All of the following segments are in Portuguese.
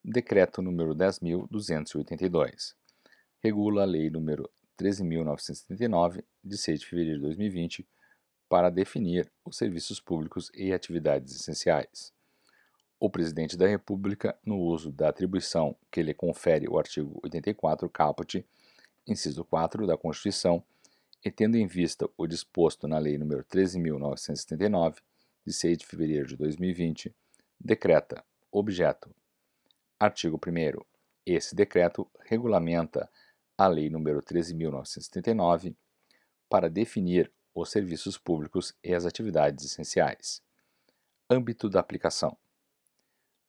Decreto número 10.282. Regula a Lei número 13.979, de 6 de fevereiro de 2020, para definir os serviços públicos e atividades essenciais. O Presidente da República, no uso da atribuição que lhe confere o artigo 84, caput, inciso 4 da Constituição, e tendo em vista o disposto na Lei nº 13.979, de 6 de fevereiro de 2020, decreta: objeto. Artigo 1º. Esse decreto regulamenta a Lei nº 13.979 para definir os serviços públicos e as atividades essenciais. Âmbito da aplicação.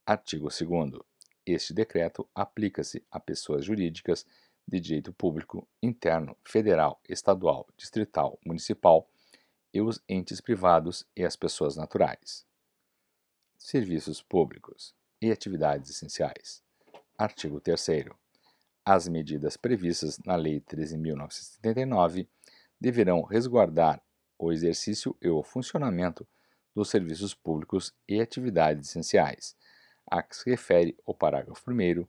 Artigo 2º. Este decreto aplica-se a pessoas jurídicas de direito público, interno, federal, estadual, distrital, municipal e os entes privados e as pessoas naturais. Serviços públicos e atividades essenciais. Artigo 3º. As medidas previstas na Lei 13.979 deverão resguardar o exercício e o funcionamento dos serviços públicos e atividades essenciais, a que se refere o parágrafo 1º,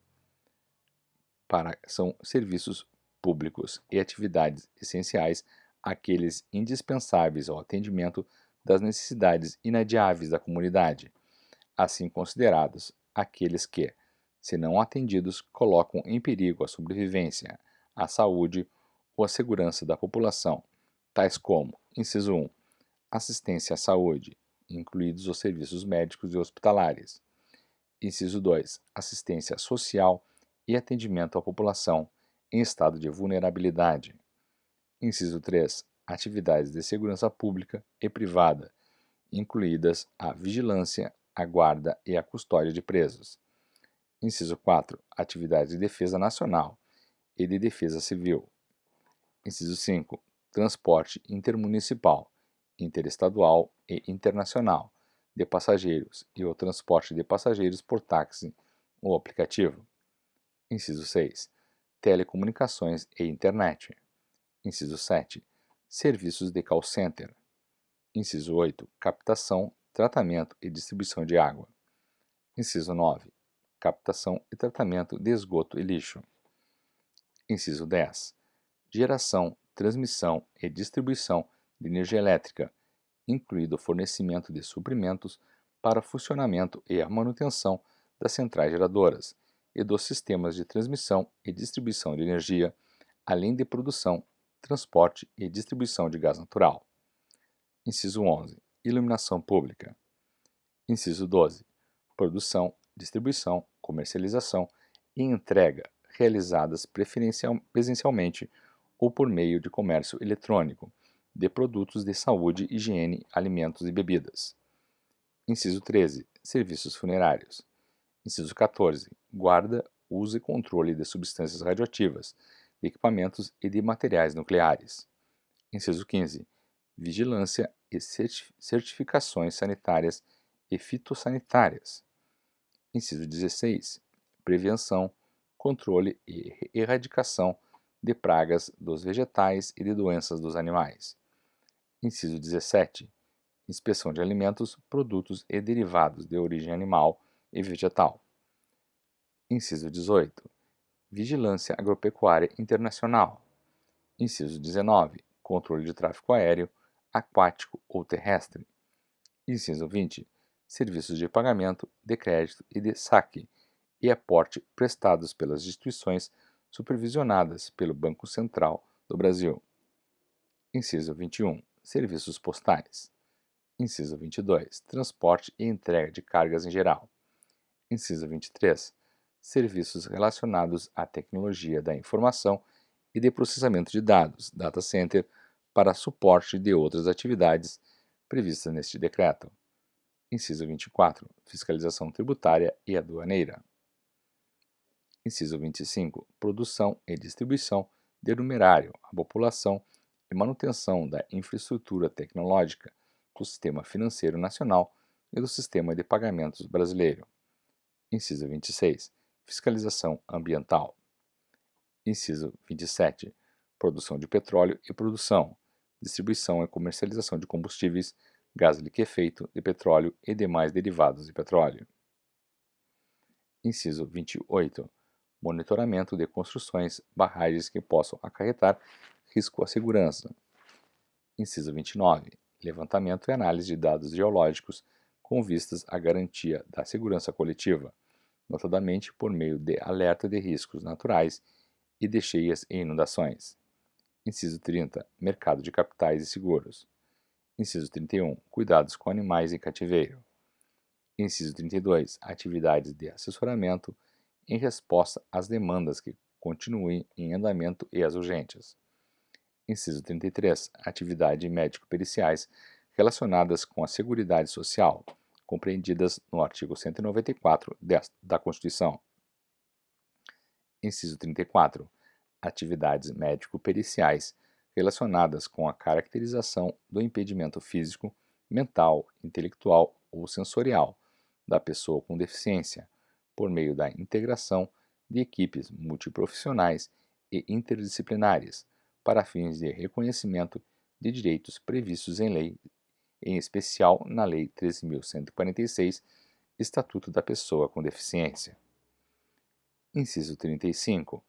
são serviços públicos e atividades essenciais aqueles indispensáveis ao atendimento das necessidades inadiáveis da comunidade, assim considerados aqueles que, se não atendidos, colocam em perigo a sobrevivência, a saúde ou a segurança da população, tais como, inciso 1, assistência à saúde, incluídos os serviços médicos e hospitalares. Inciso 2, assistência social e atendimento à população em estado de vulnerabilidade. Inciso 3, atividades de segurança pública e privada, incluídas a vigilância, a guarda e a custódia de presos. Inciso 4, atividades de defesa nacional e de defesa civil. Inciso 5, transporte intermunicipal, interestadual e internacional de passageiros e o transporte de passageiros por táxi ou aplicativo. Inciso 6, telecomunicações e internet. Inciso 7, serviços de call center. Inciso 8, captação, tratamento e distribuição de água. Inciso 9, captação e tratamento de esgoto e lixo. Inciso 10, geração, transmissão e distribuição de energia elétrica, incluído o fornecimento de suprimentos para o funcionamento e a manutenção das centrais geradoras e dos sistemas de transmissão e distribuição de energia, além de produção, transporte e distribuição de gás natural. Inciso 11, iluminação pública. Inciso 12, produção, distribuição, comercialização e entrega realizadas presencialmente ou por meio de comércio eletrônico de produtos de saúde, higiene, alimentos e bebidas. Inciso 13, serviços funerários. Inciso 14, guarda, uso e controle de substâncias radioativas, de equipamentos e de materiais nucleares. Inciso 15, vigilância e certificações sanitárias e fitossanitárias. Inciso 16, prevenção, controle e erradicação de pragas dos vegetais e de doenças dos animais. Inciso 17, inspeção de alimentos, produtos e derivados de origem animal e vegetal. Inciso 18, vigilância agropecuária internacional. Inciso 19, controle de tráfego aéreo, aquático ou terrestre. Inciso 20, serviços de pagamento, de crédito e de saque e aporte prestados pelas instituições supervisionadas pelo Banco Central do Brasil. Inciso 21, serviços postais. Inciso 22, transporte e entrega de cargas em geral. Inciso 23, serviços relacionados à tecnologia da informação e de processamento de dados, data center, para suporte de outras atividades previstas neste decreto. Inciso 24, fiscalização tributária e aduaneira. Inciso 25, produção e distribuição de numerário à população e manutenção da infraestrutura tecnológica do Sistema Financeiro Nacional e do Sistema de Pagamentos Brasileiro. Inciso 26, fiscalização ambiental. Inciso 27, produção de petróleo e produção, distribuição e comercialização de combustíveis, gás liquefeito de petróleo e demais derivados de petróleo. Inciso 28. Monitoramento de construções, barragens que possam acarretar risco à segurança. Inciso 29. Levantamento e análise de dados geológicos com vistas à garantia da segurança coletiva, notadamente por meio de alerta de riscos naturais e de cheias e inundações. Inciso 30. Mercado de capitais e seguros. Inciso 31. Cuidados com animais em cativeiro. Inciso 32. Atividades de assessoramento em resposta às demandas que continuem em andamento e às urgentes. Inciso 33. Atividades médico-periciais relacionadas com a Seguridade Social, compreendidas no artigo 194 da Constituição. Inciso 34. Atividades médico-periciais relacionadas com a caracterização do impedimento físico, mental, intelectual ou sensorial da pessoa com deficiência, por meio da integração de equipes multiprofissionais e interdisciplinares, para fins de reconhecimento de direitos previstos em lei, em especial na Lei 13.146, Estatuto da Pessoa com Deficiência. Inciso 35.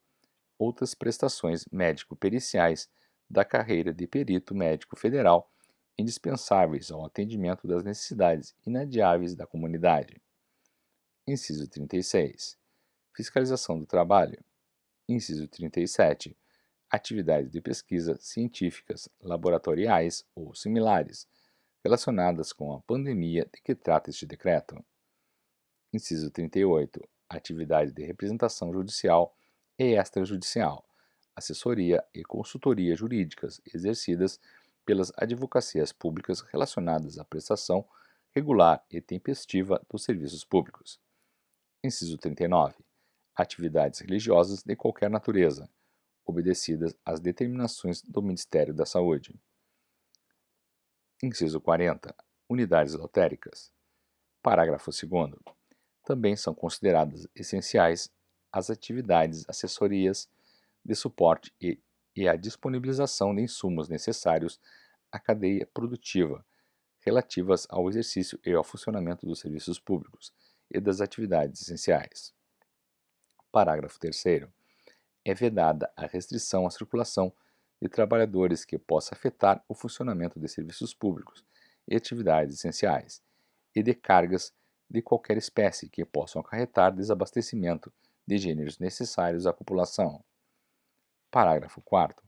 Outras prestações médico-periciais da carreira de perito médico federal indispensáveis ao atendimento das necessidades inadiáveis da comunidade. Inciso 36. Fiscalização do trabalho. Inciso 37. Atividades de pesquisa científicas, laboratoriais ou similares, relacionadas com a pandemia de que trata este decreto. Inciso 38. Atividades de representação judicial e extrajudicial, assessoria e consultoria jurídicas exercidas pelas advocacias públicas relacionadas à prestação regular e tempestiva dos serviços públicos. Inciso 39. Atividades religiosas de qualquer natureza, obedecidas às determinações do Ministério da Saúde. Inciso 40. Unidades lotéricas. Parágrafo 2º. Também são consideradas essenciais as atividades assessorias de suporte e a disponibilização de insumos necessários à cadeia produtiva, relativas ao exercício e ao funcionamento dos serviços públicos e das atividades essenciais. Parágrafo 3º. É vedada a restrição à circulação de trabalhadores que possa afetar o funcionamento de serviços públicos e atividades essenciais, e de cargas de qualquer espécie que possam acarretar desabastecimento de gêneros necessários à população. Parágrafo 4º.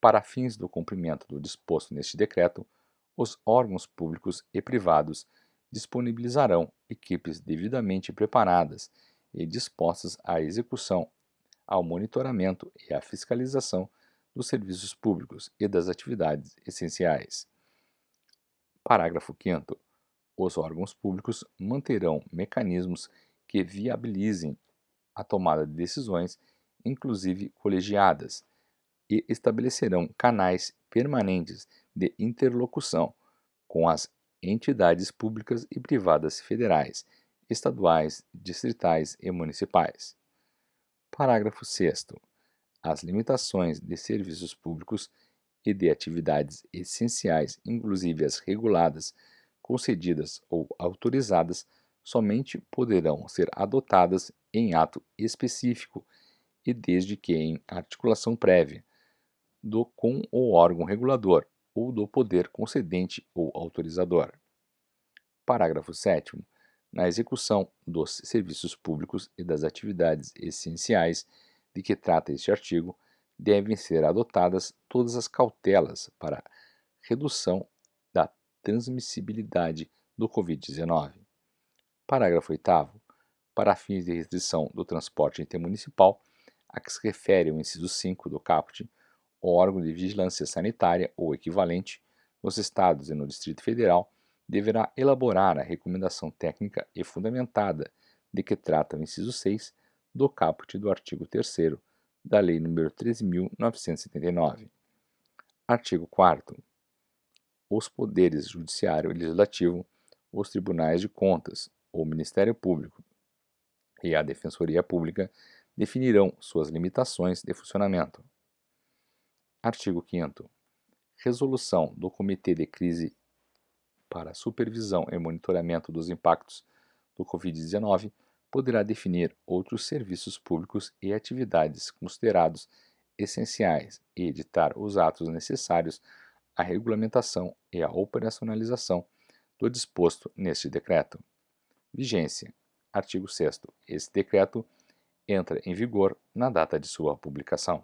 Para fins do cumprimento do disposto neste decreto, os órgãos públicos e privados disponibilizarão equipes devidamente preparadas e dispostas à execução, ao monitoramento e à fiscalização dos serviços públicos e das atividades essenciais. Parágrafo 5º. Os órgãos públicos manterão mecanismos que viabilizem a tomada de decisões, inclusive colegiadas, e estabelecerão canais permanentes de interlocução com as entidades públicas e privadas federais, estaduais, distritais e municipais. Parágrafo 6º. As limitações de serviços públicos e de atividades essenciais, inclusive as reguladas, concedidas ou autorizadas, somente poderão ser adotadas em ato específico e desde que em articulação prévia com o órgão regulador ou do poder concedente ou autorizador. Parágrafo 7º. Na execução dos serviços públicos e das atividades essenciais de que trata este artigo, devem ser adotadas todas as cautelas para redução da transmissibilidade do Covid-19. Parágrafo 8º. Para fins de restrição do transporte intermunicipal, a que se refere o inciso 5 do caput, o órgão de vigilância sanitária ou equivalente, nos Estados e no Distrito Federal, deverá elaborar a recomendação técnica e fundamentada de que trata o inciso 6 do caput do artigo 3º da Lei nº 13.979. Artigo 4º. Os poderes judiciário e legislativo, os tribunais de contas, o Ministério Público e a Defensoria Pública definirão suas limitações de funcionamento. Artigo 5º. Resolução do Comitê de Crise para Supervisão e Monitoramento dos Impactos do Covid-19 poderá definir outros serviços públicos e atividades considerados essenciais e editar os atos necessários à regulamentação e à operacionalização do disposto neste decreto. Vigência. Artigo 6º. Esse decreto entra em vigor na data de sua publicação.